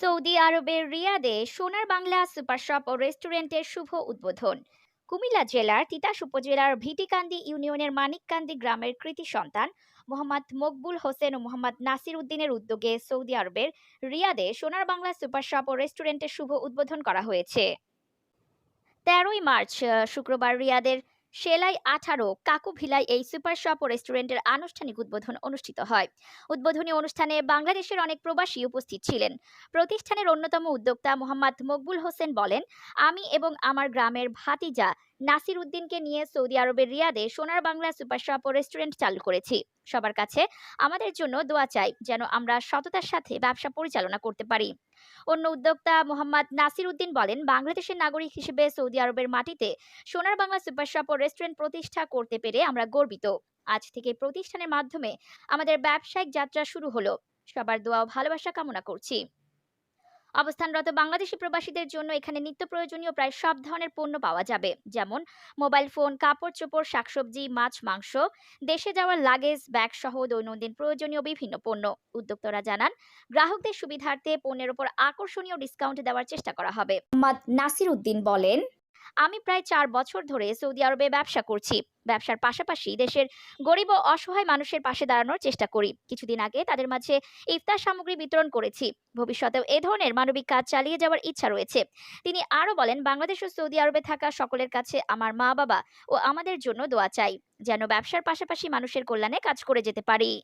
Saudi আরবের রিয়াদে সোনার Bangla super shop ও রেস্টুরেন্টের শুভ উদ্বোধন। কুমিল্লা জেলার তিতাস উপজেলার ভিটিকান্দি ইউনিয়নের মানিককান্দি গ্রামের কৃতি সন্তান মোহাম্মদ মকবুল হোসেন ও মোহাম্মদ নাসির উদ্দিনের উদ্যোগে সৌদি আরবের রিয়াদে সোনার বাংলা সুপার শপ ও রেস্টুরেন্টের শুভ উদ্বোধন করা হয়েছে। ১৩ই মার্চ শুক্রবার রিয়াদের সেলাই ১৮ কাকু ভিলায় এই সুপার শপ ও রেস্টুরেন্টের আনুষ্ঠানিক উদ্বোধন অনুষ্ঠিত হয়। উদ্বোধনী অনুষ্ঠানে বাংলাদেশের অনেক প্রবাসী উপস্থিত ছিলেন। প্রতিষ্ঠানের অন্যতম উদ্যোক্তা মোহাম্মদ মকবুল হোসেন বলেন, আমি এবং আমার গ্রামের ভাতিজা নাসির উদ্দিনকে নিয়ে সৌদি আরবের রিয়াদে সোনার বাংলা সুপার শপ ও রেস্টুরেন্ট চালু করেছি। সবার কাছে আমাদের জন্য দোয়া চাই যেন আমরা সততার সাথে ব্যবসা পরিচালনা করতে পারি। অন্য উদ্যোক্তা মোহাম্মদ নাসির উদ্দিন বলেন, বাংলাদেশের নাগরিক হিসেবে সৌদি আরবের মাটিতে সোনার বাংলা সুপার শপ ও রেস্টুরেন্ট প্রতিষ্ঠা করতে পেরে আমরা গর্বিত। আজ থেকে প্রতিষ্ঠানের মাধ্যমে আমাদের ব্যবসায়িক যাত্রা শুরু হলো। সবার দোয়া ও ভালোবাসা কামনা করছি। অবস্থানরত বাংলাদেশি প্রবাসীদের জন্য এখানে নিত্য প্রয়োজনীয় প্রায় সব ধরনের পণ্য পাওয়া যাবে, যেমন মোবাইল ফোন, কাপড় চোপড়, শাকসবজি, মাছ, মাংস, দেশে যাওয়ার লাগেজ, ব্যাগ সহ দৈনন্দিন প্রয়োজনীয় বিভিন্ন পণ্য। উদ্যোক্তারা জানান, গ্রাহকদের সুবিধার্থে পণ্যের উপর আকর্ষণীয় ডিসকাউন্ট দেওয়ার চেষ্টা করা হবে। মোহাম্মদ নাসির উদ্দিন বলেন, আমি প্রায় ৪ বছর ধরে সৌদি আরবে ব্যবসা করছি। ব্যবসার পাশাপাশি দেশের গরিব ও অসহায় মানুষের পাশে দাঁড়ানোর চেষ্টা করি। কিছুদিন আগে তাদের মাঝে ইফতার সামগ্রী বিতরণ করেছি। ভবিষ্যতেও এ ধরনের মানবিক কাজ চালিয়ে যাওয়ার ইচ্ছা রয়েছে। তিনি আরো বলেন, বাংলাদেশ ও সৌদি আরবে থাকা সকলের কাছে আমার মা-বাবা ও আমাদের জন্য দোয়া চাই, যেন ব্যবসার পাশাপাশি মানুষের কল্যাণে কাজ করে যেতে পারি।